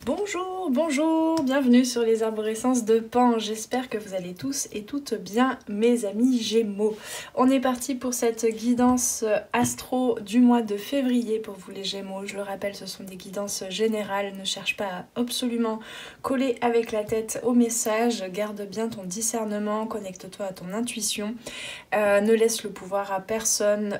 Bonjour, bonjour, bienvenue sur les arborescences de Pan. J'espère que vous allez tous et toutes bien, mes amis Gémeaux. On est parti pour cette guidance astro du mois de février pour vous les Gémeaux. Je le rappelle, ce sont des guidances générales. Ne cherche pas à absolument coller avec la tête au message. Garde bien ton discernement, connecte-toi à ton intuition. Ne laisse le pouvoir à personne.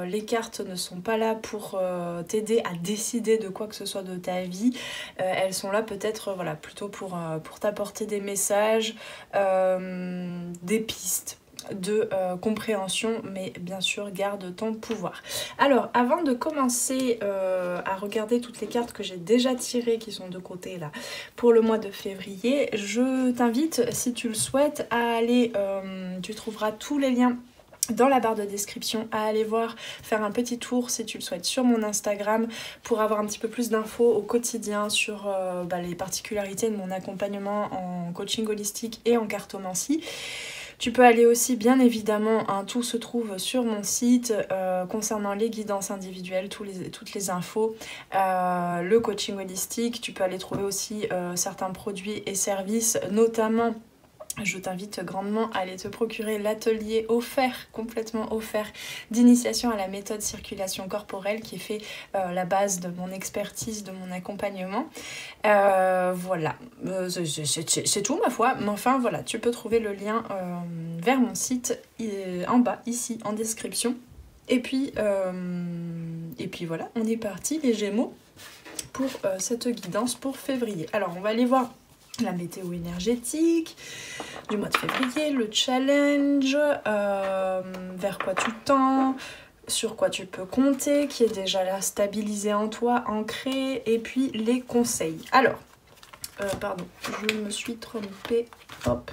Les cartes ne sont pas là pour t'aider à décider de quoi que ce soit de ta vie. Elles sont là peut-être voilà, plutôt pour t'apporter des messages, des pistes de compréhension, mais bien sûr garde ton pouvoir. Alors avant de commencer à regarder toutes les cartes que j'ai déjà tirées qui sont de côté là pour le mois de février, je t'invite, si tu le souhaites, à aller, tu trouveras tous les liens dans la barre de description, à aller voir, faire un petit tour si tu le souhaites sur mon Instagram pour avoir un petit peu plus d'infos au quotidien sur les particularités de mon accompagnement en coaching holistique et en cartomancie. Tu peux aller aussi, bien évidemment, tout se trouve sur mon site concernant les guidances individuelles, toutes les infos, le coaching holistique. Tu peux aller trouver aussi certains produits et services, notamment. Je t'invite grandement à aller te procurer l'atelier offert, complètement offert, d'initiation à la méthode circulation corporelle qui fait la base de mon expertise, de mon accompagnement. Voilà, c'est tout ma foi, mais enfin voilà, tu peux trouver le lien vers mon site en bas, ici, en description. Et puis voilà, on est parti les Gémeaux pour cette guidance pour février. Alors on va aller voir la météo énergétique du mois de février, le challenge, vers quoi tu tends, sur quoi tu peux compter, qui est déjà là stabilisé en toi, ancré, et puis les conseils. Alors, pardon, je me suis trompée, hop,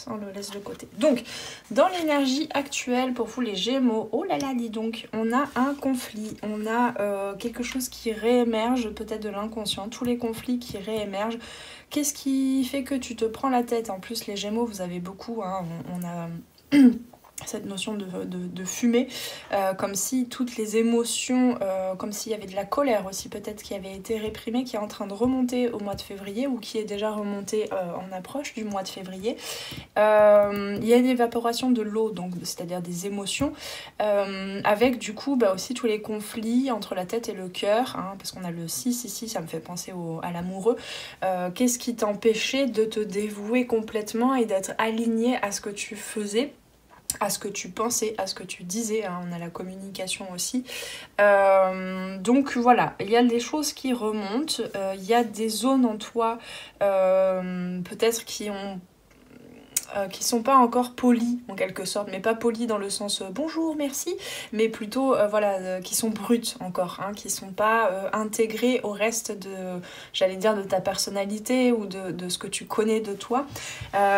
on le laisse de côté. Donc, dans l'énergie actuelle pour vous les Gémeaux, oh là là, dis donc, on a un conflit, on a quelque chose qui réémerge, peut-être de l'inconscient, tous les conflits qui réémergent. Qu'est-ce qui fait que tu te prends la tête? En plus, les Gémeaux, vous avez beaucoup, hein, on a cette notion de fumée, comme si toutes les émotions, comme s'il y avait de la colère aussi peut-être qui avait été réprimée, qui est en train de remonter au mois de février ou qui est déjà remontée en approche du mois de février. Il y a une évaporation de l'eau, donc c'est-à-dire des émotions, avec du coup aussi tous les conflits entre la tête et le cœur, hein, parce qu'on a le 6 ici, ça me fait penser à l'amoureux. Qu'est-ce qui t'empêchait de te dévouer complètement et d'être aligné à ce que tu faisais, à ce que tu pensais, à ce que tu disais, hein, on a la communication aussi. Donc voilà, il y a des choses qui remontent, il y a des zones en toi peut-être qui sont pas encore polies en quelque sorte, mais pas polies dans le sens bonjour, merci, mais plutôt qui sont brutes encore, hein, qui sont pas intégrées au reste de ta personnalité ou de ce que tu connais de toi.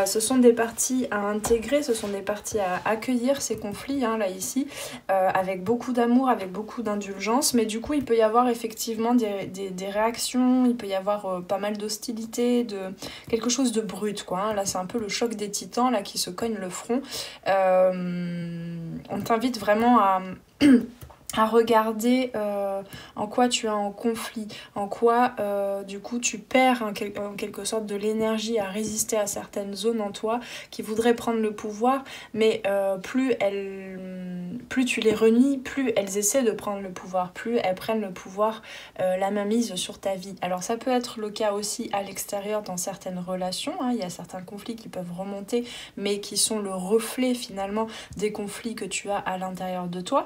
Ce sont des parties à intégrer, ce sont des parties à accueillir, ces conflits, hein, là ici, avec beaucoup d'amour, avec beaucoup d'indulgence, mais du coup il peut y avoir effectivement des réactions, il peut y avoir pas mal d'hostilité, quelque chose de brut, quoi, hein. Là c'est un peu le choc des titans là qui se cognent le front. On t'invite vraiment à regarder en quoi tu es en conflit, en quoi du coup tu perds en quelque sorte de l'énergie à résister à certaines zones en toi qui voudraient prendre le pouvoir, mais plus tu les renies, plus elles essaient de prendre le pouvoir, plus elles prennent le pouvoir, la mainmise sur ta vie. Alors ça peut être le cas aussi à l'extérieur dans certaines relations, hein. Il y a certains conflits qui peuvent remonter, mais qui sont le reflet finalement des conflits que tu as à l'intérieur de toi.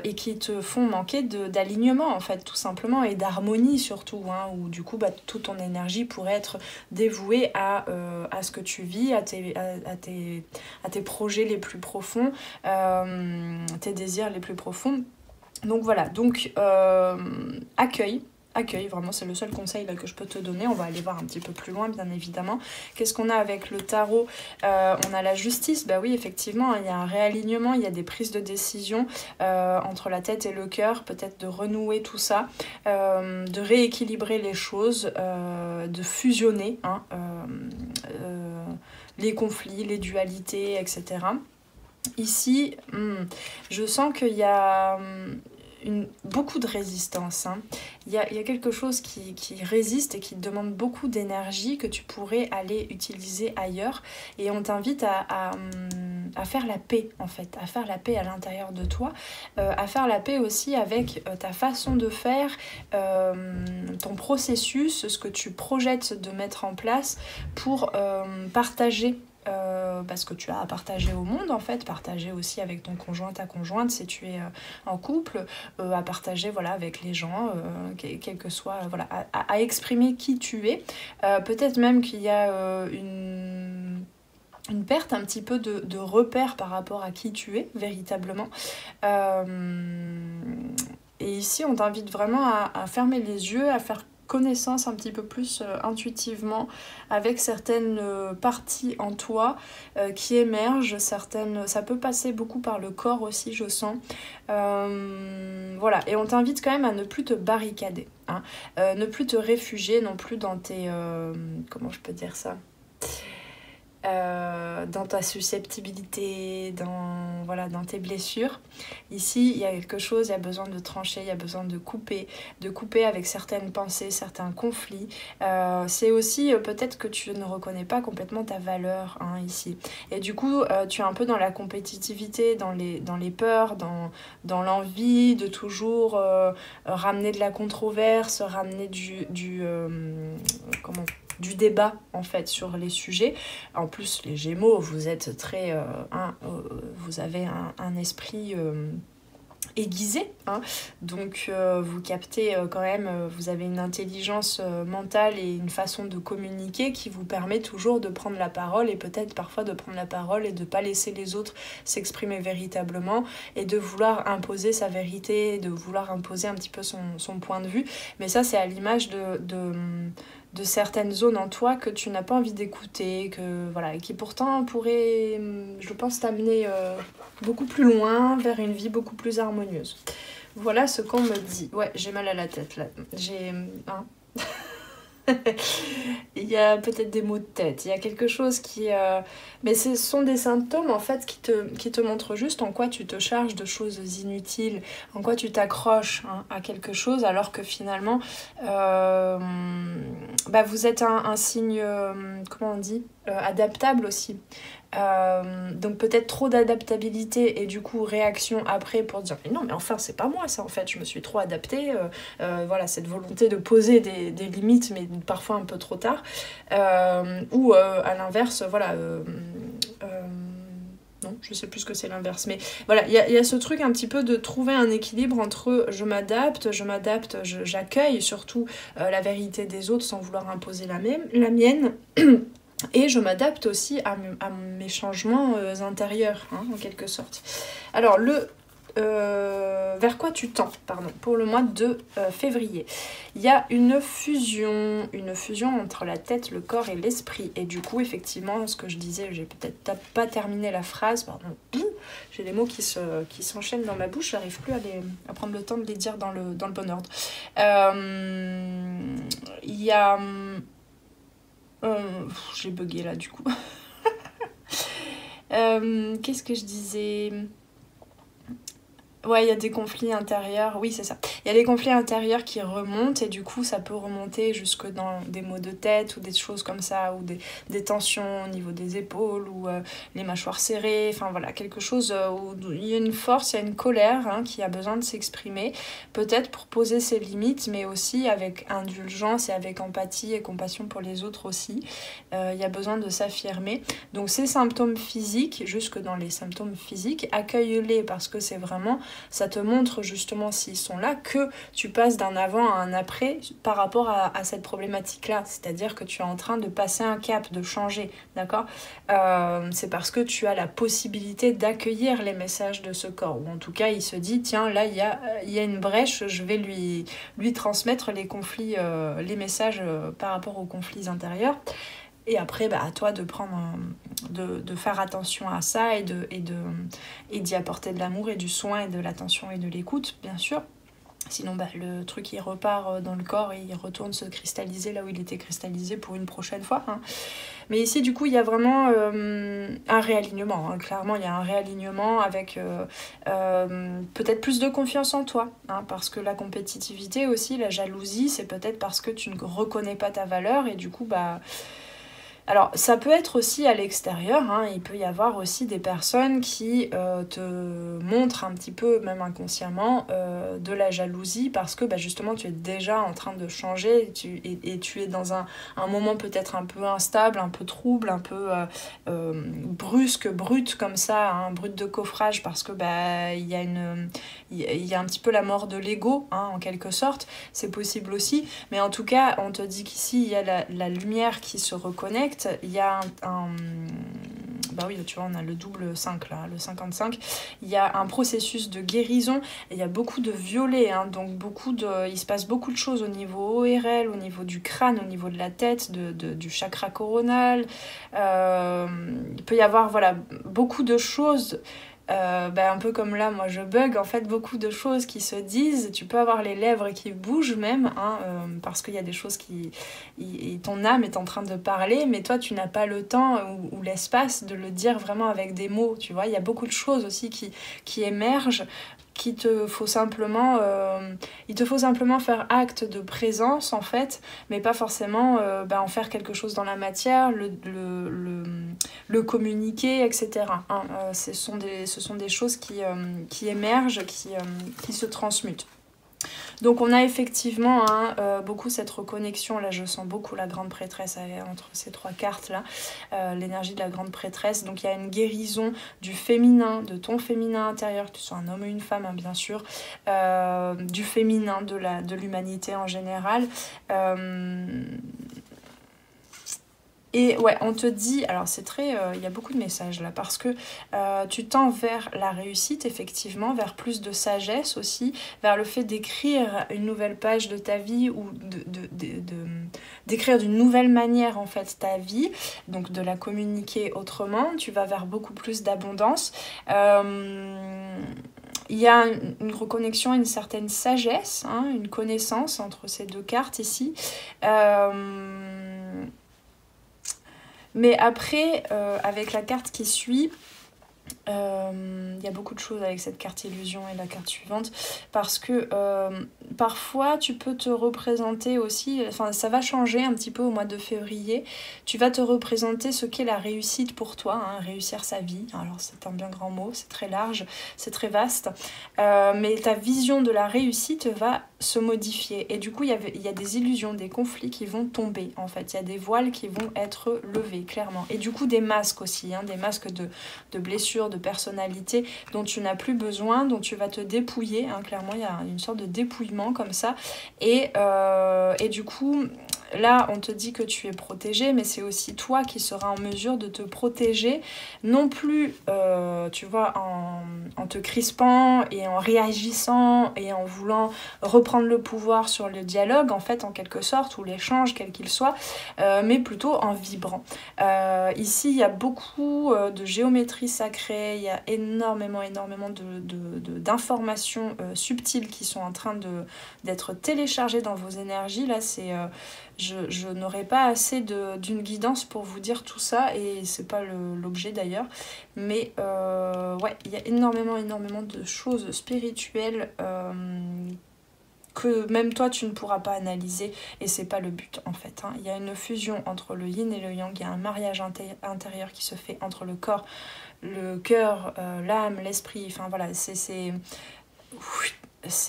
Et qui te font manquer d'alignement en fait tout simplement et d'harmonie surtout, hein, où du coup toute ton énergie pourrait être dévouée à ce que tu vis, à tes projets les plus profonds, tes désirs les plus profonds. Donc voilà, donc accueille, vraiment c'est le seul conseil là, que je peux te donner. On va aller voir un petit peu plus loin bien évidemment. Qu'est-ce qu'on a avec le tarot? On a la justice, bah oui effectivement il y a un réalignement, il y a des prises de décision entre la tête et le cœur, peut-être de renouer tout ça, de rééquilibrer les choses, de fusionner, hein, les conflits, les dualités, etc. Ici, je sens qu'il y a beaucoup de résistance. Hein. Il y a quelque chose qui résiste et qui demande beaucoup d'énergie que tu pourrais aller utiliser ailleurs. Et on t'invite à faire la paix, en fait, à faire la paix à l'intérieur de toi, à faire la paix aussi avec ta façon de faire, ton processus, ce que tu projettes de mettre en place pour partager ce que tu as à partager au monde, en fait, partager aussi avec ton conjoint, ta conjointe si tu es en couple, à partager voilà, avec les gens, quel que soit, voilà, à exprimer qui tu es. Peut-être même qu'il y a une perte un petit peu de repère par rapport à qui tu es véritablement. Et ici, on t'invite vraiment à fermer les yeux, à faire connaissance un petit peu plus intuitivement avec certaines parties en toi qui émergent, ça peut passer beaucoup par le corps aussi, je sens. Voilà, et on t'invite quand même à ne plus te barricader, hein, ne plus te réfugier non plus dans tes... comment je peux dire ça ? Dans ta susceptibilité, dans tes blessures. Ici, il y a quelque chose, il y a besoin de trancher, il y a besoin de couper avec certaines pensées, certains conflits. C'est aussi peut-être que tu ne reconnais pas complètement ta valeur, hein, ici. Et du coup, tu es un peu dans la compétitivité, dans les peurs, dans l'envie de toujours ramener de la controverse, ramener du débat en fait sur les sujets. En plus les Gémeaux, vous êtes très vous avez un esprit aiguisé, hein. Donc vous captez quand même, vous avez une intelligence mentale et une façon de communiquer qui vous permet toujours de prendre la parole, et peut-être parfois de prendre la parole et de pas laisser les autres s'exprimer véritablement, et de vouloir imposer sa vérité, de vouloir imposer un petit peu son point de vue. Mais ça, c'est à l'image de certaines zones en toi que tu n'as pas envie d'écouter, et qui pourtant pourraient, je pense, t'amener beaucoup plus loin, vers une vie beaucoup plus harmonieuse. Voilà ce qu'on me dit. Ouais, j'ai mal à la tête là. Il y a peut-être des maux de tête, il y a quelque chose qui... Mais ce sont des symptômes en fait qui te montrent juste en quoi tu te charges de choses inutiles, en quoi tu t'accroches, hein, à quelque chose, alors que finalement vous êtes un signe, comment on dit, adaptable aussi. Donc peut-être trop d'adaptabilité et du coup réaction après pour dire mais non, mais enfin c'est pas moi ça, en fait je me suis trop adaptée, voilà, cette volonté de poser des limites mais parfois un peu trop tard, ou à l'inverse, voilà, non, je sais plus ce que c'est l'inverse, mais voilà, il y a ce truc un petit peu de trouver un équilibre entre je m'adapte, j'accueille surtout la vérité des autres sans vouloir imposer la mienne. Et je m'adapte aussi à mes changements intérieurs, hein, en quelque sorte. Alors, vers quoi tu tends, pour le mois de février. Il y a une fusion entre la tête, le corps et l'esprit. Et du coup, effectivement, ce que je disais, j'ai peut-être pas terminé la phrase, j'ai les mots qui s'enchaînent dans ma bouche, j'arrive plus à prendre le temps de les dire dans le bon ordre. Il y a... j'ai bugué là du coup. Qu'est-ce que je disais ? Ouais, il y a des conflits intérieurs, oui c'est ça. Il y a des conflits intérieurs qui remontent et du coup ça peut remonter jusque dans des maux de tête ou des choses comme ça, ou des tensions au niveau des épaules, ou les mâchoires serrées, enfin voilà, quelque chose où il y a une force, il y a une colère, hein, qui a besoin de s'exprimer, peut-être pour poser ses limites, mais aussi avec indulgence et avec empathie et compassion pour les autres aussi. Il y a besoin de s'affirmer. Donc ces symptômes physiques, jusque dans les symptômes physiques, accueille-les parce que c'est vraiment... Ça te montre justement, s'ils sont là, que tu passes d'un avant à un après par rapport à cette problématique-là. C'est-à-dire que tu es en train de passer un cap, de changer, d'accord ? C'est parce que tu as la possibilité d'accueillir les messages de ce corps. Ou en tout cas, il se dit, tiens, là, il y a une brèche, je vais lui transmettre les conflits, les messages par rapport aux conflits intérieurs. Et après, à toi de de faire attention à ça et d'y apporter de l'amour et du soin et de l'attention et de l'écoute, bien sûr. Sinon, bah, le truc, il repart dans le corps et il retourne se cristalliser là où il était cristallisé pour une prochaine fois. Hein. Mais ici, du coup, il y a vraiment un réalignement. Hein. Clairement, il y a un réalignement avec peut-être plus de confiance en toi. Hein, parce que la compétitivité aussi, la jalousie, c'est peut-être parce que tu ne reconnais pas ta valeur et du coup, bah... Alors, ça peut être aussi à l'extérieur, hein, il peut y avoir aussi des personnes qui te montrent un petit peu, même inconsciemment, de la jalousie parce que bah, justement tu es déjà en train de changer et tu es dans un moment peut-être un peu instable, un peu trouble, un peu brusque, brut comme ça, hein, brut de coffrage parce que bah, il y a un petit peu la mort de l'ego, hein, en quelque sorte, c'est possible aussi, mais en tout cas, on te dit qu'ici, il y a la lumière qui se reconnecte. Il y a bah oui, tu vois, on a le double 5 là, le 55. Il y a un processus de guérison et il y a beaucoup de violet, hein, donc il se passe beaucoup de choses au niveau ORL, au niveau du crâne, au niveau de la tête, du chakra coronal. Il peut y avoir voilà, beaucoup de choses. Un peu comme là, moi je bug, en fait, beaucoup de choses qui se disent, tu peux avoir les lèvres qui bougent même, hein, parce qu'il y a des choses ton âme est en train de parler, mais toi tu n'as pas le temps ou l'espace de le dire vraiment avec des mots, tu vois, il y a beaucoup de choses aussi qui émergent, il te faut simplement faire acte de présence en fait, mais pas forcément en faire quelque chose dans la matière, le communiquer, etc. Hein. Ce sont des choses qui émergent, qui se transmutent. Donc on a effectivement beaucoup cette reconnexion, là je sens beaucoup la grande prêtresse entre ces trois cartes là, l'énergie de la grande prêtresse, donc il y a une guérison du féminin, de ton féminin intérieur, que tu sois un homme ou une femme hein, bien sûr, du féminin, de l'humanité en général. Et ouais, on te dit, alors c'est très, il y a beaucoup de messages là, parce que tu tends vers la réussite, effectivement, vers plus de sagesse aussi, vers le fait d'écrire une nouvelle page de ta vie ou d'écrire d'une nouvelle manière en fait ta vie, donc de la communiquer autrement, tu vas vers beaucoup plus d'abondance. Il y a une reconnexion, une certaine sagesse, hein, une connaissance entre ces deux cartes ici. Mais après, avec la carte qui suit, il y a beaucoup de choses avec cette carte illusion et la carte suivante, parce que parfois tu peux te représenter aussi, enfin ça va changer un petit peu au mois de février, tu vas te représenter ce qu'est la réussite pour toi, hein, réussir sa vie, alors c'est un bien grand mot, c'est très large, c'est très vaste, mais ta vision de la réussite va se modifier, et du coup il y a des illusions, des conflits qui vont tomber en fait, il y a des voiles qui vont être levés clairement, et du coup des masques aussi, hein, des masques de blessures, de personnalité dont tu n'as plus besoin, dont tu vas te dépouiller, hein, clairement il y a une sorte de dépouillement comme ça, et du coup là on te dit que tu es protégé, mais c'est aussi toi qui seras en mesure de te protéger, non plus tu vois en te crispant et en réagissant et en voulant reprendre le pouvoir sur le dialogue en fait en quelque sorte, ou l'échange quel qu'il soit, mais plutôt en vibrant. Ici il y a beaucoup de géométrie sacrée, il y a énormément d'informations subtiles qui sont en train d'être téléchargées dans vos énergies. Là c'est je n'aurai pas assez d'une guidance pour vous dire tout ça, et c'est pas l'objet d'ailleurs, mais ouais, il y a énormément de choses spirituelles que même toi tu ne pourras pas analyser, et c'est pas le but en fait, hein. Il y a une fusion entre le yin et le yang, il y a un mariage intérieur qui se fait entre le corps, le cœur, l'âme, l'esprit, enfin voilà, c'est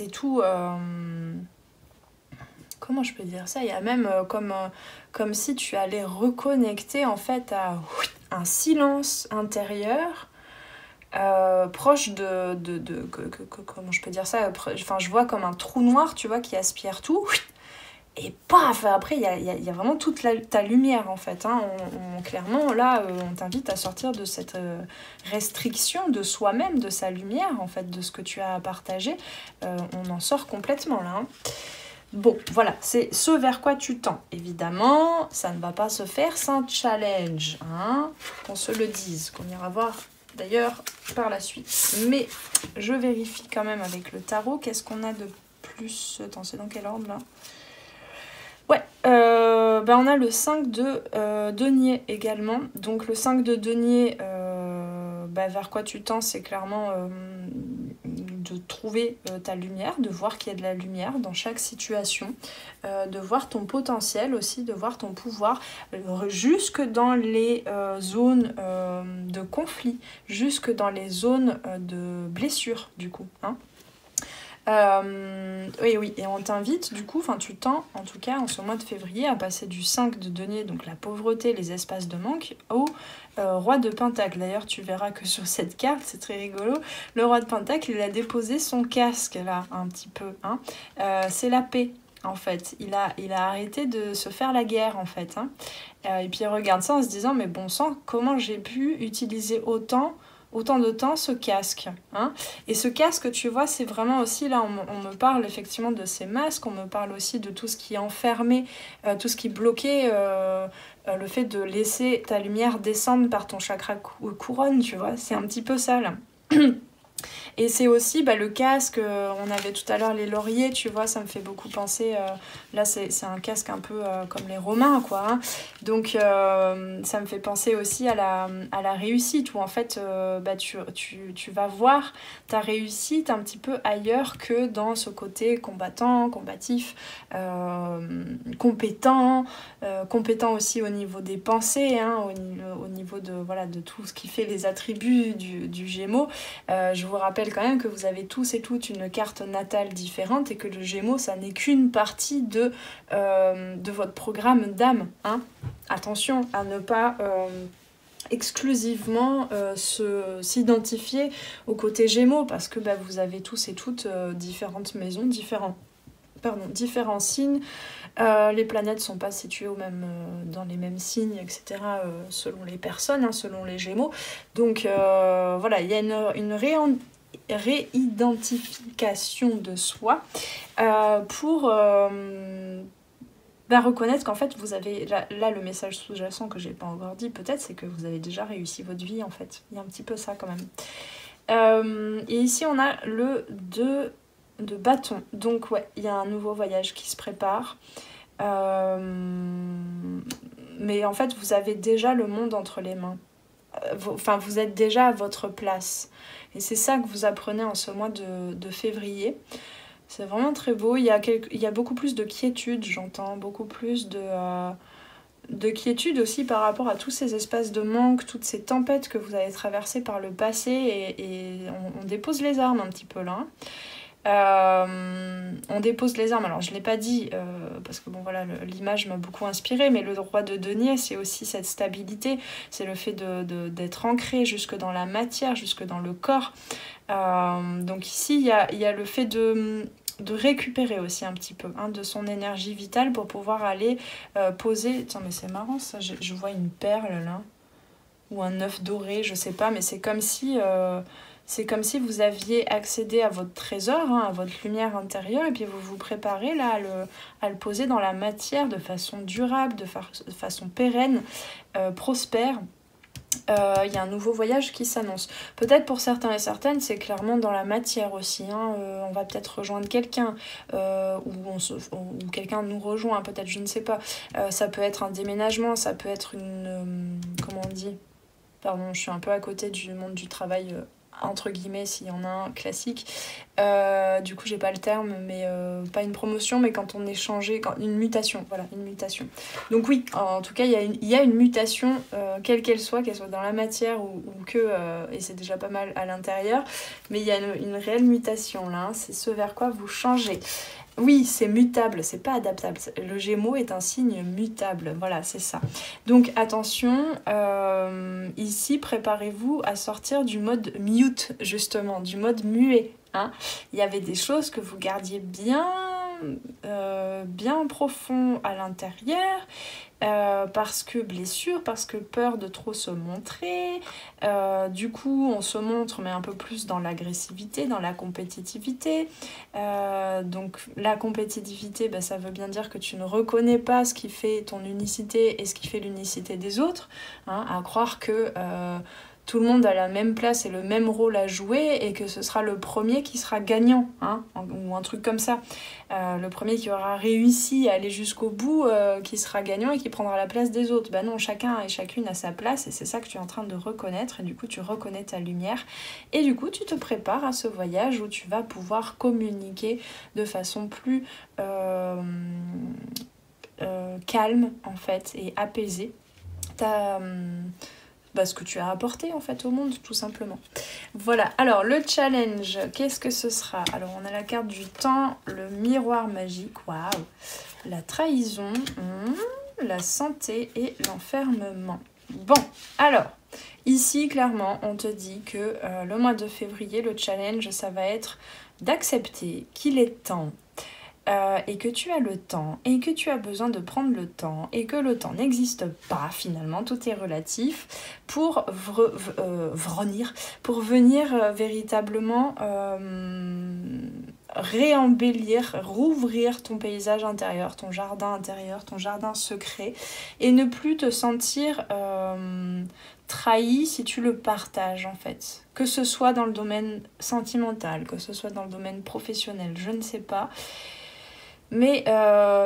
tout... Comment je peux dire ça? Il y a même comme si tu allais reconnecter en fait à un silence intérieur proche comment je peux dire ça? Enfin, je vois comme un trou noir, tu vois, qui aspire tout. Et paf, après, il y a vraiment toute ta lumière, en fait. Hein. Clairement, là, on t'invite à sortir de cette restriction de soi-même, de sa lumière, en fait, de ce que tu as à partager. On en sort complètement, là. Hein. Bon, voilà, c'est ce vers quoi tu tends. Évidemment, ça ne va pas se faire sans challenge, hein, qu'on se le dise, qu'on ira voir d'ailleurs par la suite. Mais je vérifie quand même avec le tarot, qu'est-ce qu'on a de plus... Attends, c'est dans quel ordre là? Ouais, on a le 5 de denier également. Donc le 5 de denier, vers quoi tu tends, c'est clairement de trouver ta lumière, de voir qu'il y a de la lumière dans chaque situation, de voir ton potentiel aussi, de voir ton pouvoir, jusque dans les zones de conflit, jusque dans les zones de blessure du coup, hein. Oui, et on t'invite du coup, enfin tu tends en tout cas en ce mois de février à passer du 5 de denier, donc la pauvreté, les espaces de manque, au roi de pentacle. D'ailleurs tu verras que sur cette carte, c'est très rigolo, le roi de pentacle il a déposé son casque là un petit peu, hein. C'est la paix en fait, il a arrêté de se faire la guerre en fait, hein. Et puis il regarde ça en se disant mais bon sang, comment j'ai pu utiliser autant de temps ce casque, hein. Et ce casque, tu vois, c'est vraiment aussi, là, on me parle effectivement de ces masques, on me parle aussi de tout ce qui est enfermé, tout ce qui bloquait le fait de laisser ta lumière descendre par ton chakra couronne, tu vois, c'est un petit peu ça, là. Et c'est aussi le casque, on avait tout à l'heure les lauriers, tu vois, ça me fait beaucoup penser, là c'est un casque un peu comme les Romains, quoi, hein. Donc ça me fait penser aussi à la réussite, où en fait tu vas voir ta réussite un petit peu ailleurs que dans ce côté combattant, combatif, compétent, compétent aussi au niveau des pensées, hein, au niveau de tout ce qui fait les attributs du Gémeaux. Je vous rappelle quand même que vous avez tous et toutes une carte natale différente et que le Gémeaux, ça n'est qu'une partie de votre programme d'âme, hein. Attention à ne pas exclusivement s'identifier au côté Gémeaux, parce que vous avez tous et toutes différentes maisons, différents signes. Les planètes ne sont pas situées dans les mêmes signes, etc., selon les personnes, hein, selon les Gémeaux. Donc voilà, il y a une réidentification de soi pour reconnaître qu'en fait vous avez là le message sous-jacent que j'ai pas encore dit peut-être, c'est que vous avez déjà réussi votre vie en fait. Il y a un petit peu ça quand même. Et ici on a le 2 de bâton, donc ouais, il y a un nouveau voyage qui se prépare. Mais en fait vous avez déjà le monde entre les mains. Vous êtes déjà à votre place. Et c'est ça que vous apprenez en ce mois de février. C'est vraiment très beau. Il y a beaucoup plus de quiétude, j'entends. Beaucoup plus de quiétude aussi par rapport à tous ces espaces de manque, toutes ces tempêtes que vous avez traversées par le passé. Et on dépose les armes un petit peu là. On dépose les armes, alors je ne l'ai pas dit parce que bon voilà, l'image m'a beaucoup inspirée, mais le roi de denier c'est aussi cette stabilité, c'est le fait d'être ancré jusque dans la matière, jusque dans le corps. Donc ici il y a le fait de récupérer aussi un petit peu, hein, de son énergie vitale pour pouvoir aller poser. Tiens mais c'est marrant ça, je vois une perle là, ou un œuf doré, je sais pas, mais c'est comme si vous aviez accédé à votre trésor, hein, à votre lumière intérieure, et puis vous vous préparez là à le poser dans la matière de façon durable, de façon pérenne, prospère. Il y a un nouveau voyage qui s'annonce. Peut-être pour certains et certaines, c'est clairement dans la matière aussi, hein. On va peut-être rejoindre quelqu'un, ou quelqu'un nous rejoint, peut-être, je ne sais pas. Ça peut être un déménagement, ça peut être comment on dit ? Pardon, je suis un peu à côté du monde du travail, entre guillemets, s'il y en a un classique. Du coup, j'ai pas le terme, mais pas une promotion, mais quand on est changé, une mutation, voilà, une mutation. Donc oui, en tout cas, il y a une mutation, quelle qu'elle soit dans la matière ou et c'est déjà pas mal à l'intérieur, mais il y a une réelle mutation là, hein, c'est ce vers quoi vous changez. Oui, c'est mutable, c'est pas adaptable. Le Gémeaux est un signe mutable, voilà, c'est ça. Donc attention, ici, préparez-vous à sortir du mode mute, justement, du mode muet, hein. Il y avait des choses que vous gardiez bien profond à l'intérieur, parce que blessure, parce que peur de trop se montrer. Du coup, on se montre, mais un peu plus dans l'agressivité, dans la compétitivité. Donc, la compétitivité, ça veut bien dire que tu ne reconnais pas ce qui fait ton unicité et ce qui fait l'unicité des autres, hein, à croire que tout le monde a la même place et le même rôle à jouer et que ce sera le premier qui sera gagnant, hein, ou un truc comme ça. Le premier qui aura réussi à aller jusqu'au bout, qui sera gagnant et qui prendra la place des autres. Bah non, chacun et chacune a sa place et c'est ça que tu es en train de reconnaître et du coup tu reconnais ta lumière et du coup tu te prépares à ce voyage où tu vas pouvoir communiquer de façon plus calme en fait et apaisée ce que tu as apporté en fait au monde tout simplement. Voilà, alors le challenge, qu'est-ce que ce sera? Alors on a la carte du temps, le miroir magique, waouh, la trahison, la santé et l'enfermement. Bon, alors ici clairement on te dit que le mois de février, le challenge ça va être d'accepter qu'il est temps et que tu as le temps et que tu as besoin de prendre le temps et que le temps n'existe pas finalement, tout est relatif pour venir véritablement réembellir, rouvrir ton paysage intérieur, ton jardin secret et ne plus te sentir trahi si tu le partages en fait, que ce soit dans le domaine sentimental, que ce soit dans le domaine professionnel, je ne sais pas. Mais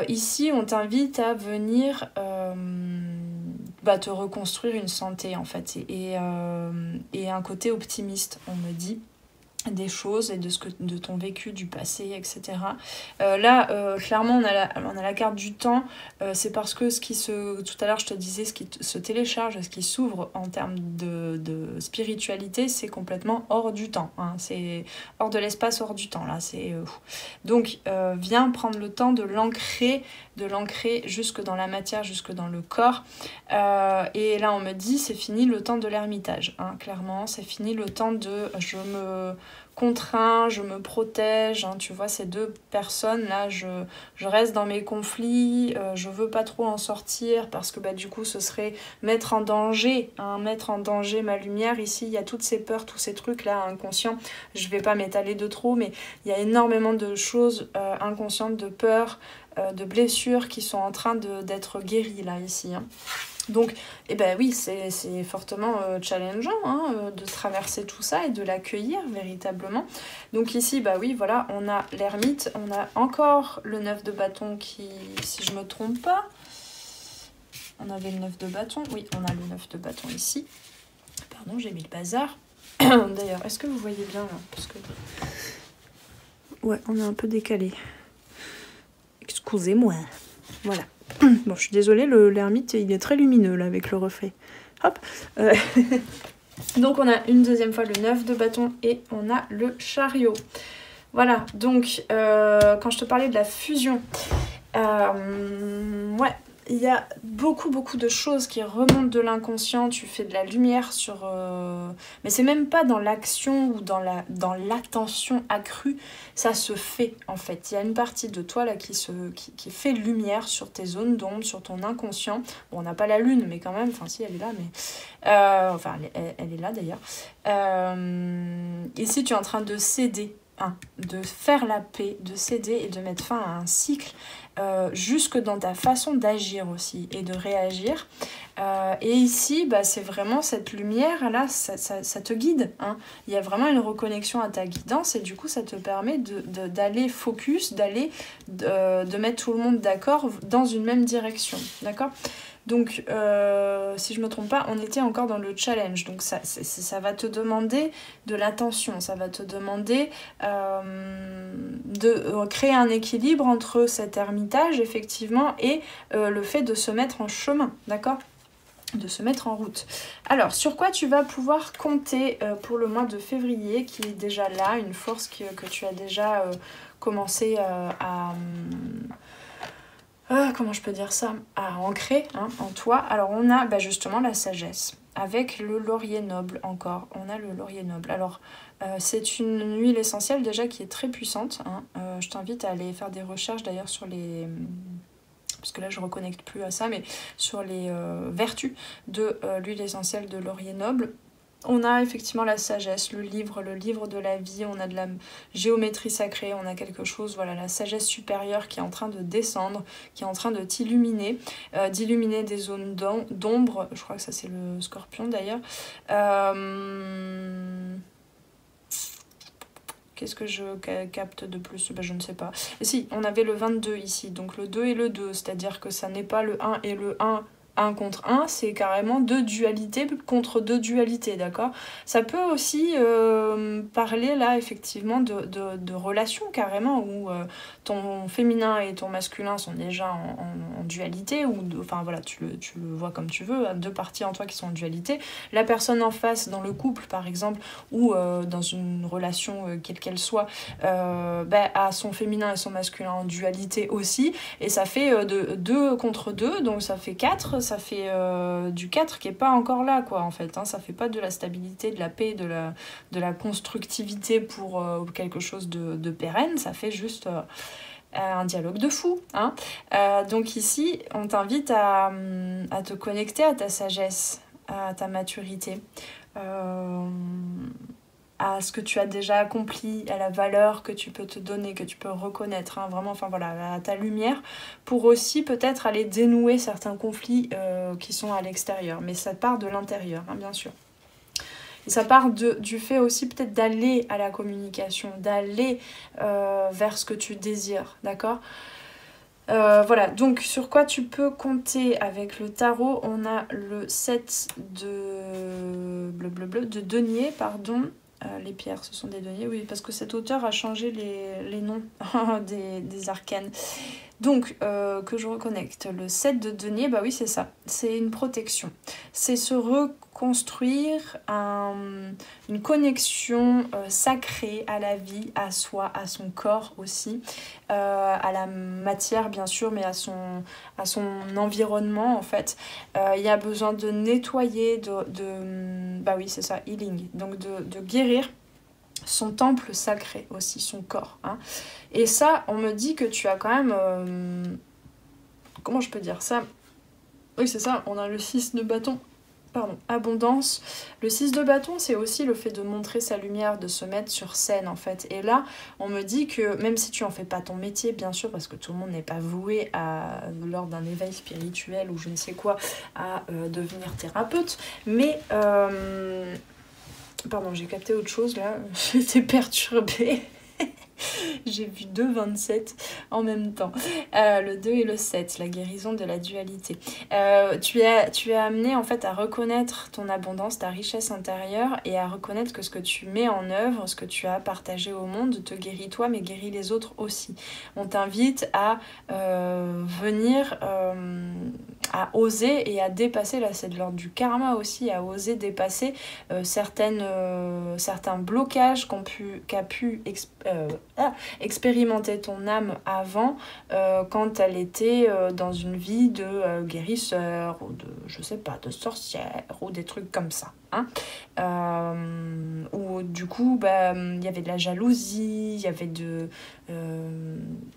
ici, on t'invite à venir te reconstruire une santé, en fait, et un côté optimiste, on me dit, des choses et de ton vécu du passé, etc. Là, clairement, on a la carte du temps. C'est parce que tout à l'heure, je te disais, ce qui se télécharge, ce qui s'ouvre en termes de spiritualité, c'est complètement hors du temps. Hein. C'est hors de l'espace, hors du temps. Là, donc, viens prendre le temps de l'ancrer jusque dans la matière, jusque dans le corps. Et là, on me dit, c'est fini le temps de l'ermitage. Hein. Clairement, c'est fini le temps de je me contraint, je me protège, hein, tu vois, ces deux personnes là, je reste dans mes conflits, je veux pas trop en sortir parce que du coup ce serait mettre en danger ma lumière. Ici il y a toutes ces peurs, tous ces trucs là inconscients, je vais pas m'étaler de trop, mais il y a énormément de choses inconscientes, de peurs, de blessures qui sont en train d'être guéries là ici, hein. Donc, oui, c'est fortement challengeant hein, de traverser tout ça et de l'accueillir véritablement. Donc ici, oui, voilà, on a l'ermite, on a encore le 9 de bâton qui, si je me trompe pas, on avait le 9 de bâton, oui, on a le 9 de bâton ici. Pardon, j'ai mis le bazar. D'ailleurs, est-ce que vous voyez bien là? Parce que... ouais, on est un peu décalé. Excusez-moi. Voilà. Bon, je suis désolée, l'ermite, il est très lumineux là avec le reflet. Hop. Donc on a une deuxième fois le 9 de bâton et on a le chariot. Voilà, donc quand je te parlais de la fusion, ouais, il y a beaucoup de choses qui remontent de l'inconscient, tu fais de la lumière sur... Mais c'est même pas dans l'action ou dans l'attention accrue, ça se fait en fait. Il y a une partie de toi là qui fait lumière sur tes zones d'ombre, sur ton inconscient. Bon, on n'a pas la lune, mais quand même, enfin si, elle est là, mais... elle est là d'ailleurs. Ici, tu es en train de céder. De faire la paix, de céder et de mettre fin à un cycle jusque dans ta façon d'agir aussi et de réagir. Et ici, c'est vraiment cette lumière là, ça te guide. Hein. Il y a vraiment une reconnexion à ta guidance et du coup ça te permet d'aller focus, de mettre tout le monde d'accord dans une même direction. D'accord ? Donc, si je me trompe pas, on était encore dans le challenge. Donc, ça va te demander de l'attention. Ça va te demander de créer un équilibre entre cet ermitage, effectivement, et le fait de se mettre en chemin. D'accord ? De se mettre en route. Alors, sur quoi tu vas pouvoir compter pour le mois de février, qui est déjà là, une force que tu as déjà commencé comment je peux dire ça, à ancrer en toi. Alors on a justement la sagesse avec le laurier noble encore. On a le laurier noble. Alors c'est une huile essentielle déjà qui est très puissante. Je t'invite à aller faire des recherches d'ailleurs sur les... parce que là je reconnecte plus à ça, mais sur les vertus de l'huile essentielle de laurier noble. On a effectivement la sagesse, le livre de la vie, on a de la géométrie sacrée, on a quelque chose, voilà, la sagesse supérieure qui est en train de descendre, qui est en train de t'illuminer, d'illuminer des zones d'ombre, je crois que ça c'est le scorpion d'ailleurs. Qu'est-ce que je capte de plus? Ben, je ne sais pas. Et si, on avait le 22 ici, donc le 2 et le 2, c'est-à-dire que ça n'est pas le 1 et le 1 contre 1, c'est carrément deux dualités contre deux dualités, d'accord? Ça peut aussi parler là effectivement de relations carrément où ton féminin et ton masculin sont déjà en dualité, ou enfin voilà, tu le vois comme tu veux, deux parties en toi qui sont en dualité. La personne en face dans le couple par exemple, ou dans une relation quelle qu'elle soit, a son féminin et son masculin en dualité aussi, et ça fait 2 contre 2, donc ça fait 4, ça fait du 4 qui est pas encore là quoi en fait, hein. Ça fait pas de la stabilité, de la paix, de la constructivité pour quelque chose de pérenne, ça fait juste un dialogue de fou, hein. Donc ici on t'invite à te connecter à ta sagesse, à ta maturité, à ce que tu as déjà accompli, à la valeur que tu peux te donner, que tu peux reconnaître, hein, vraiment, enfin voilà, à ta lumière, pour aussi peut-être aller dénouer certains conflits qui sont à l'extérieur, mais ça part de l'intérieur, hein, bien sûr. Et ça part du fait aussi peut-être d'aller à la communication, d'aller vers ce que tu désires, d'accord ? Voilà, donc sur quoi tu peux compter avec le tarot? On a le 7 de denier, pardon. Les pierres, ce sont des deniers, oui, parce que cet auteur a changé les noms des arcanes. Donc, que je reconnecte, le 7 de denier, bah oui, c'est ça, c'est une protection. C'est se reconstruire une connexion sacrée à la vie, à soi, à son corps aussi, à la matière bien sûr, mais à son environnement en fait. Il y a besoin de nettoyer, bah oui, c'est ça, healing, donc de guérir son temple sacré aussi, son corps, hein. Et ça, on me dit que tu as quand même... comment je peux dire ça? Oui, c'est ça, on a le 6 de bâton. Pardon, abondance. Le 6 de bâton, c'est aussi le fait de montrer sa lumière, de se mettre sur scène en fait. Et là, on me dit que même si tu en fais pas ton métier, bien sûr, parce que tout le monde n'est pas voué lors d'un éveil spirituel ou je ne sais quoi, à devenir thérapeute, mais... Pardon, j'ai capté autre chose là, j'étais perturbée. J'ai vu 2 27 en même temps. Le 2 et le 7, la guérison de la dualité. Tu es amené en fait à reconnaître ton abondance, ta richesse intérieure, et à reconnaître que ce que tu mets en œuvre, ce que tu as partagé au monde, te guérit toi, mais guérit les autres aussi. On t'invite à venir... à oser et à dépasser, là c'est de l'ordre du karma aussi, à oser dépasser certains blocages qu'a pu expérimenter ton âme avant quand elle était dans une vie de guérisseur ou de, je sais pas, de sorcière ou des trucs comme ça, hein. Où du coup il y avait de la jalousie, il y avait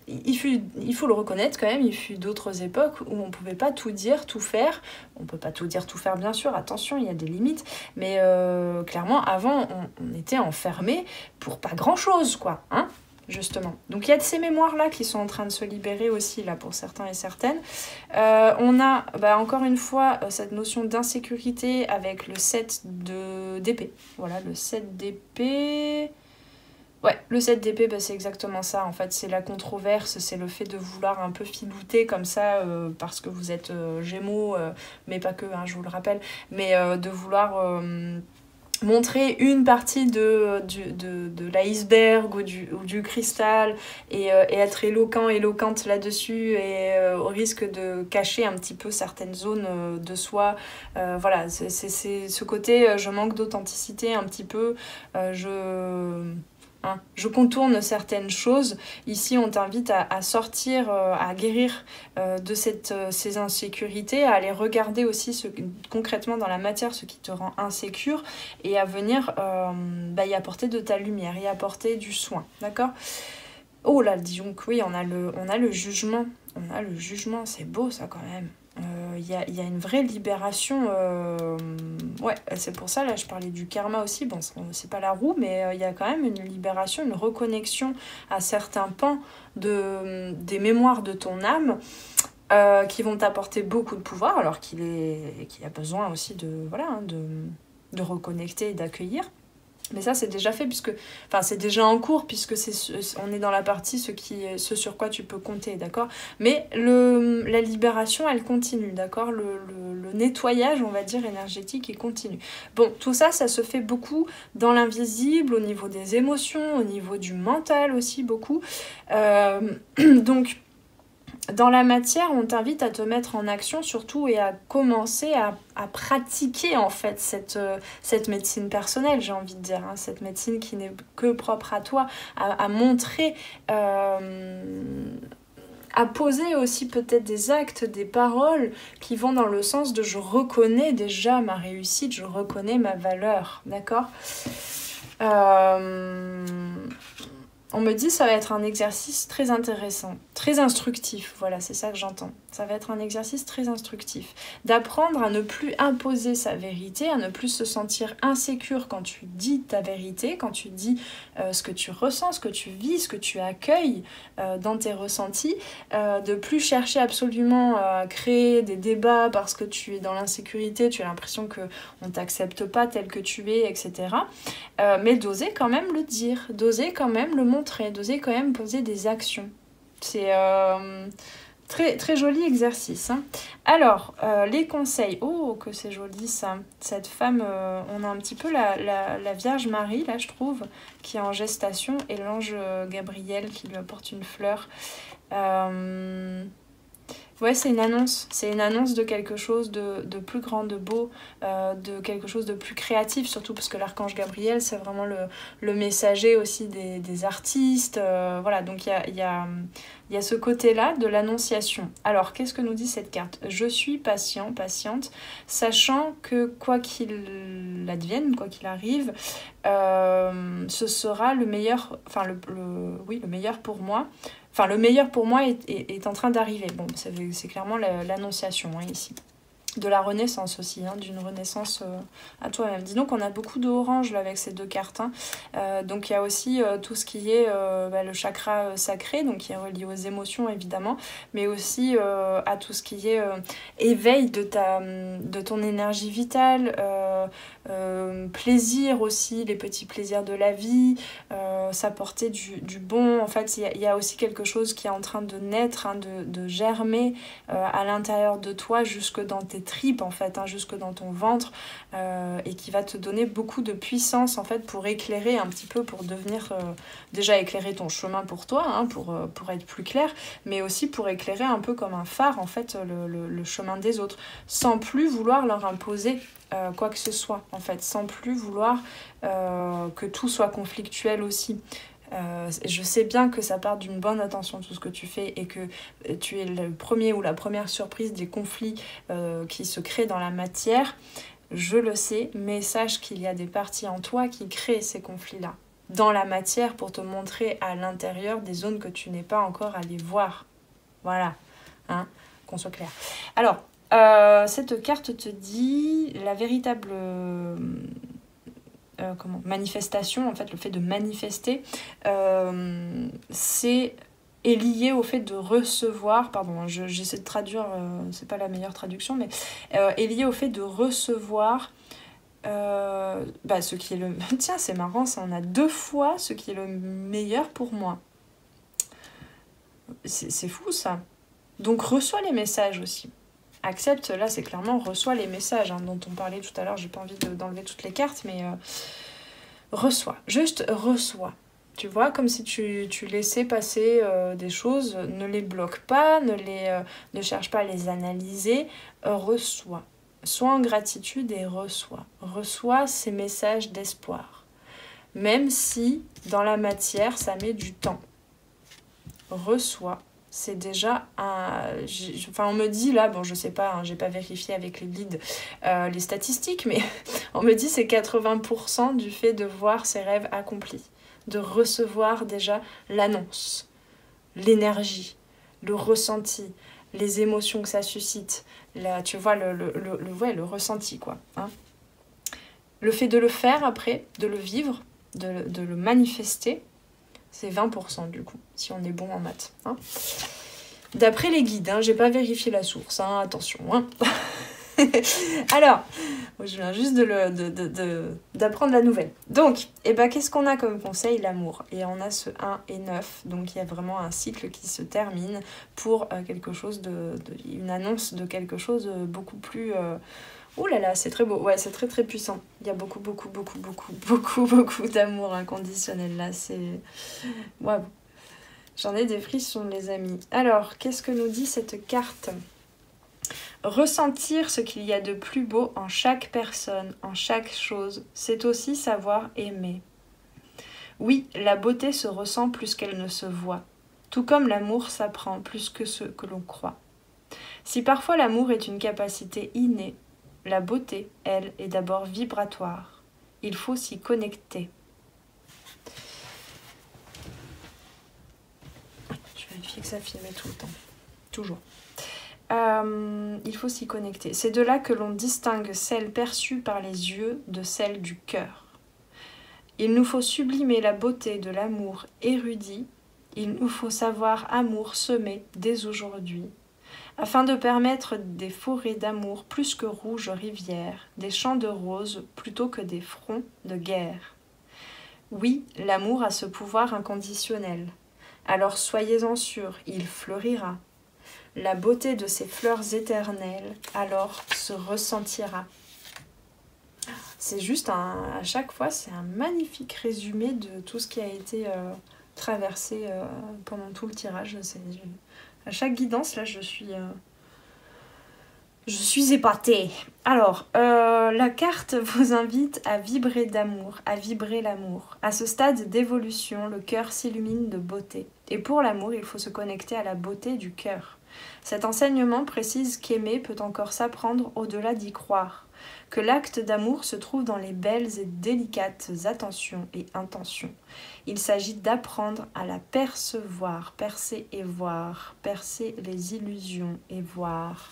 il faut le reconnaître quand même, il fut d'autres époques où on pouvait pas tout dire, tout faire. On peut pas tout dire, tout faire bien sûr, attention, il y a des limites, mais clairement avant on était enfermés pour pas grand chose quoi, hein, justement. Donc il y a de ces mémoires là qui sont en train de se libérer aussi là pour certains et certaines. On a encore une fois cette notion d'insécurité avec le 7 d'épée. Voilà, le 7 d'épée. Ouais, le 7 d'épée, c'est exactement ça. En fait, c'est la controverse, c'est le fait de vouloir un peu filouter comme ça, parce que vous êtes Gémeaux, mais pas que, hein, je vous le rappelle, mais de vouloir montrer une partie de l'iceberg ou du cristal et être éloquente là-dessus et au risque de cacher un petit peu certaines zones de soi. Voilà, c'est ce côté, je manque d'authenticité un petit peu, je contourne certaines choses. Ici, on t'invite à sortir, à guérir de ces insécurités, à aller regarder aussi concrètement dans la matière ce qui te rend insécure et à venir y apporter de ta lumière, y apporter du soin. D'accord ? Oh là, disons que oui, on a le jugement. On a le jugement, c'est beau ça quand même. il y a une vraie libération. Ouais, c'est pour ça, là, je parlais du karma aussi. Bon, c'est pas la roue, mais il y a quand même une libération, une reconnexion à certains pans des mémoires de ton âme qui vont t'apporter beaucoup de pouvoir, alors qu'il a besoin aussi voilà, hein, de reconnecter et d'accueillir. Mais ça, c'est déjà fait, enfin, c'est déjà en cours, puisque on est dans la partie ce sur quoi tu peux compter, d'accord? Mais la libération, elle continue, d'accord? Le nettoyage, on va dire, énergétique, il continue. Bon, tout ça, ça se fait beaucoup dans l'invisible, au niveau des émotions, au niveau du mental aussi, beaucoup. Donc, dans la matière, on t'invite à te mettre en action surtout et à commencer à pratiquer en fait cette médecine personnelle, j'ai envie de dire, hein, cette médecine qui n'est que propre à toi, à montrer, à poser aussi peut-être des actes, des paroles qui vont dans le sens de je reconnais déjà ma réussite, je reconnais ma valeur, d'accord ? On me dit ça va être un exercice très intéressant, très instructif, voilà, c'est ça que j'entends. Ça va être un exercice très instructif. D'apprendre à ne plus imposer sa vérité, à ne plus se sentir insécure quand tu dis ta vérité, quand tu dis ce que tu ressens, ce que tu vis, ce que tu accueilles dans tes ressentis, de plus chercher absolument à créer des débats parce que tu es dans l'insécurité, tu as l'impression qu'on ne t'accepte pas tel que tu es, etc. Mais d'oser quand même le dire, d'oser quand même le montrer, d'oser quand même poser des actions. C'est très, très joli exercice. Hein. Alors, les conseils. Oh, que c'est joli ça. Cette femme, on a un petit peu la Vierge Marie, là, je trouve, qui est en gestation, et l'ange Gabriel qui lui apporte une fleur. Ouais, c'est une annonce. C'est une annonce de quelque chose de plus grand, de beau, de quelque chose de plus créatif, surtout parce que l'archange Gabriel, c'est vraiment le messager aussi des artistes. Voilà, donc il y a ce côté-là de l'annonciation. Alors, qu'est-ce que nous dit cette carte ? Je suis patient, patiente, sachant que quoi qu'il advienne, quoi qu'il arrive, ce sera le meilleur, enfin, oui, le meilleur pour moi. Enfin, le meilleur pour moi est en train d'arriver. Bon, c'est clairement l'annonciation, hein, ici. De la renaissance aussi, hein, d'une renaissance à toi-même. Dis donc, on a beaucoup d'orange là avec ces deux cartes. Hein. Donc, il y a aussi tout ce qui est le chakra sacré, donc qui est relié aux émotions évidemment, mais aussi à tout ce qui est éveil de ton énergie vitale, plaisir aussi, les petits plaisirs de la vie, s'apporter du bon. En fait, il y a aussi quelque chose qui est en train de naître, hein, de germer à l'intérieur de toi, jusque dans tes tripes en fait, hein, jusque dans ton ventre, et qui va te donner beaucoup de puissance en fait pour éclairer un petit peu, pour devenir déjà éclairer ton chemin pour toi, hein, pour être plus clair, mais aussi pour éclairer un peu comme un phare en fait le chemin des autres, sans plus vouloir leur imposer quoi que ce soit en fait, sans plus vouloir que tout soit conflictuel aussi. Je sais bien que ça part d'une bonne intention tout ce que tu fais, et que tu es le premier ou la première surprise des conflits qui se créent dans la matière, je le sais, mais sache qu'il y a des parties en toi qui créent ces conflits-là dans la matière pour te montrer à l'intérieur des zones que tu n'es pas encore allé voir. Voilà, hein, qu'on soit clair. Alors, cette carte te dit la véritable manifestation, en fait, le fait de manifester, est lié au fait de recevoir, pardon, j'essaie de traduire, c'est pas la meilleure traduction, mais est lié au fait de recevoir ce qui est le... Tiens, c'est marrant, ça, on a 2 fois ce qui est le meilleur pour moi. C'est fou, ça. Donc, reçois les messages aussi. Accepte, là c'est clairement reçois les messages, hein, dont on parlait tout à l'heure. J'ai pas envie d'enlever toutes les cartes, mais reçois, juste reçois. Tu vois, comme si tu laissais passer des choses, ne les bloque pas, ne cherche pas à les analyser, reçois. Sois en gratitude et reçois. Reçois ces messages d'espoir. Même si dans la matière ça met du temps. Reçois. C'est déjà on me dit là, bon je sais pas, hein, j'ai pas vérifié avec les guides les statistiques, mais on me dit c'est 80% du fait de voir ses rêves accomplis, de recevoir déjà l'annonce, l'énergie, le ressenti, les émotions que ça suscite, là, tu vois, ouais, le ressenti, quoi. Hein. Le fait de le faire après, de le vivre, de le manifester, c'est 20% du coup, si on est bon en maths. Hein. D'après les guides, hein, j'ai pas vérifié la source, hein, attention. Hein. Alors, je viens juste d'apprendre la nouvelle. Donc, qu'est-ce qu'on a comme conseil? L'amour. Et on a ce 1 et 9, donc il y a vraiment un cycle qui se termine pour quelque chose une annonce de quelque chose beaucoup plus... Ouh là là, c'est très beau, ouais, c'est très très puissant. Il y a beaucoup d'amour inconditionnel là, c'est... Waouh. J'en ai des frissons, les amis. Alors, qu'est-ce que nous dit cette carte? Ressentir ce qu'il y a de plus beau en chaque personne, en chaque chose, c'est aussi savoir aimer. Oui, la beauté se ressent plus qu'elle ne se voit, tout comme l'amour s'apprend plus que ce que l'on croit. Si parfois l'amour est une capacité innée, la beauté, elle, est d'abord vibratoire. Il faut s'y connecter. Je vérifie que ça filme tout le temps. Toujours. Il faut s'y connecter. C'est de là que l'on distingue celle perçue par les yeux de celle du cœur. Il nous faut sublimer la beauté de l'amour érudit. Il nous faut savoir amour semer dès aujourd'hui, afin de permettre des forêts d'amour plus que rouges rivières, des champs de roses plutôt que des fronts de guerre. Oui, l'amour a ce pouvoir inconditionnel. Alors soyez-en sûrs, il fleurira. La beauté de ces fleurs éternelles alors se ressentira. C'est juste, à chaque fois, c'est un magnifique résumé de tout ce qui a été traversé pendant tout le tirage. À chaque guidance, là, je suis épatée. Alors, la carte vous invite à vibrer d'amour, à vibrer l'amour. À ce stade d'évolution, le cœur s'illumine de beauté. Et pour l'amour, il faut se connecter à la beauté du cœur. Cet enseignement précise qu'aimer peut encore s'apprendre au-delà d'y croire, que l'acte d'amour se trouve dans les belles et délicates attentions et intentions. Il s'agit d'apprendre à la percevoir, percer et voir, percer les illusions et voir.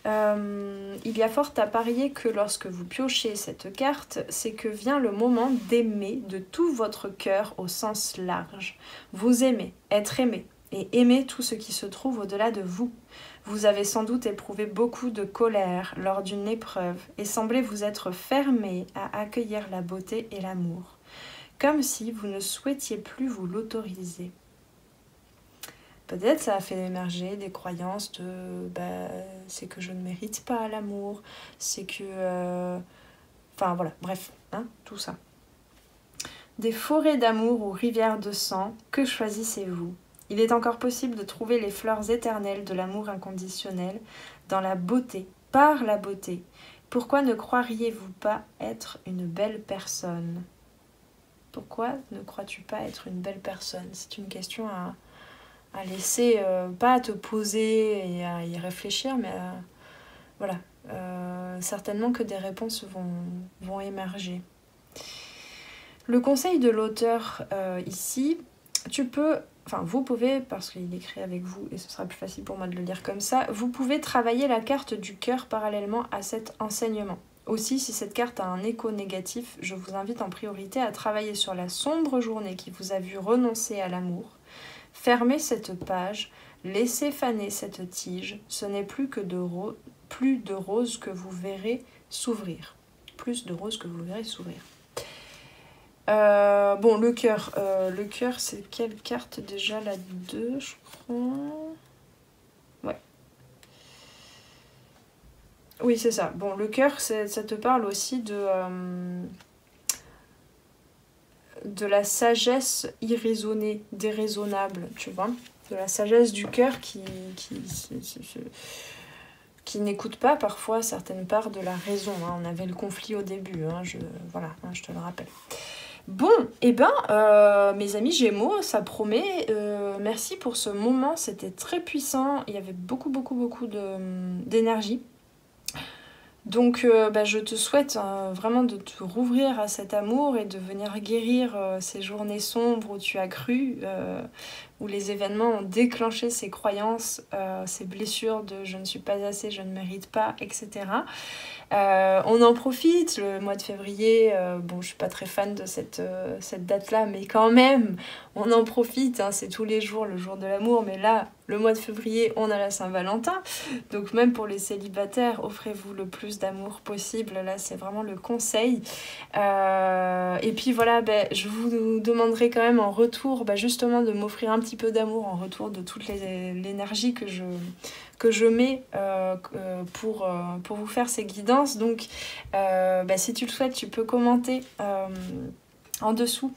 Il y a fort à parier que lorsque vous piochez cette carte, c'est que vient le moment d'aimer de tout votre cœur au sens large. Vous aimez, être aimé, et aimer tout ce qui se trouve au-delà de vous. Vous avez sans doute éprouvé beaucoup de colère lors d'une épreuve et semblez vous être fermé à accueillir la beauté et l'amour, comme si vous ne souhaitiez plus vous l'autoriser. Peut-être ça a fait émerger des croyances de c'est que je ne mérite pas l'amour, c'est que... Enfin voilà, bref, hein, tout ça. Des forêts d'amour ou rivières de sang, que choisissez-vous? Il est encore possible de trouver les fleurs éternelles de l'amour inconditionnel dans la beauté, par la beauté. Pourquoi ne croiriez-vous pas être une belle personne? Pourquoi ne crois-tu pas être une belle personne? C'est une question à laisser, pas à te poser et à y réfléchir, mais voilà, certainement que des réponses vont émerger. Le conseil de l'auteur ici, vous pouvez, parce qu'il écrit avec vous et ce sera plus facile pour moi de le lire comme ça, vous pouvez travailler la carte du cœur parallèlement à cet enseignement. Aussi, si cette carte a un écho négatif, je vous invite en priorité à travailler sur la sombre journée qui vous a vu renoncer à l'amour. Fermez cette page, laissez faner cette tige, ce n'est plus de roses que vous verrez s'ouvrir. Plus de roses que vous verrez s'ouvrir. Bon, le cœur, c'est quelle carte déjà? La 2, je crois. Ouais. Oui, c'est ça. Bon, le cœur, ça te parle aussi de la sagesse irraisonnée, déraisonnable, tu vois, de la sagesse du cœur qui n'écoute pas parfois certaines parts de la raison. Hein. On avait le conflit au début, hein, je te le rappelle. Bon, mes amis Gémeaux, ça promet. Merci pour ce moment, c'était très puissant. Il y avait beaucoup d'énergie. Donc je te souhaite vraiment de te rouvrir à cet amour et de venir guérir ces journées sombres où tu as cru où les événements ont déclenché ces croyances, ces blessures de je ne suis pas assez, je ne mérite pas, etc. On en profite, le mois de février, bon je suis pas très fan de cette date-là, mais quand même, on en profite, hein, c'est tous les jours, le jour de l'amour, mais là, le mois de février, on a la Saint-Valentin, donc même pour les célibataires, offrez-vous le plus d'amour possible, là c'est vraiment le conseil. Et puis voilà, je vous demanderai quand même en retour, justement de m'offrir un petit peu d'amour en retour de toute l'énergie que je mets pour vous faire ces guidances. Donc si tu le souhaites, tu peux commenter en dessous,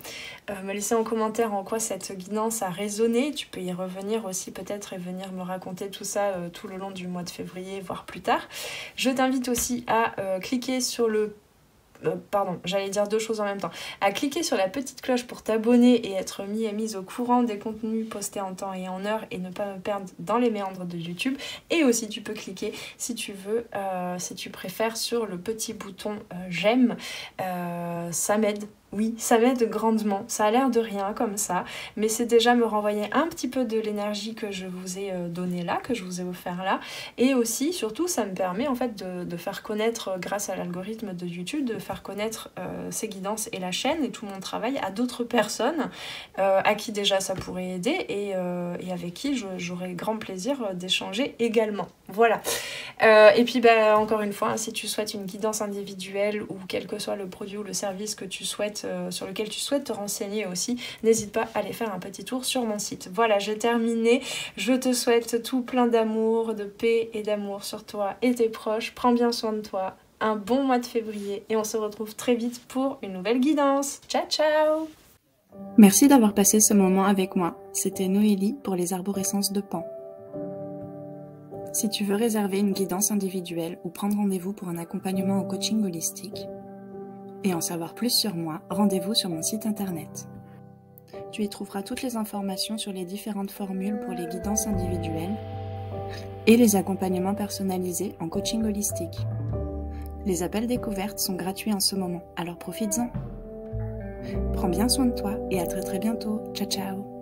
me laisser en commentaire en quoi cette guidance a résonné. Tu peux y revenir aussi peut-être et venir me raconter tout ça tout le long du mois de février, voire plus tard. Je t'invite aussi à cliquer sur le j'allais dire deux choses en même temps. À cliquer sur la petite cloche pour t'abonner et être mis et mise au courant des contenus postés en temps et en heure et ne pas me perdre dans les méandres de YouTube. Et aussi tu peux cliquer si tu veux, si tu préfères, sur le petit bouton j'aime. Ça m'aide. Oui, ça m'aide grandement. Ça a l'air de rien comme ça, mais c'est déjà me renvoyer un petit peu de l'énergie que je vous ai donnée là, que je vous ai offert là. Et aussi, surtout, ça me permet en fait de faire connaître, grâce à l'algorithme de YouTube, de faire connaître ces guidances et la chaîne et tout mon travail à d'autres personnes à qui déjà ça pourrait aider et avec qui j'aurai grand plaisir d'échanger également. Voilà. Et puis encore une fois, hein, si tu souhaites une guidance individuelle ou quel que soit le produit ou le service que tu souhaites, sur lequel tu souhaites te renseigner aussi, n'hésite pas à aller faire un petit tour sur mon site. Voilà, j'ai terminé. Je te souhaite tout plein d'amour, de paix et d'amour sur toi et tes proches. Prends bien soin de toi. Un bon mois de février et on se retrouve très vite pour une nouvelle guidance. Ciao, ciao! Merci d'avoir passé ce moment avec moi. C'était Noélie pour les arborescences de Pan. Si tu veux réserver une guidance individuelle ou prendre rendez-vous pour un accompagnement en coaching holistique et en savoir plus sur moi, rendez-vous sur mon site internet. Tu y trouveras toutes les informations sur les différentes formules pour les guidances individuelles et les accompagnements personnalisés en coaching holistique. Les appels découvertes sont gratuits en ce moment, alors profites-en. Prends bien soin de toi et à très très bientôt. Ciao ciao!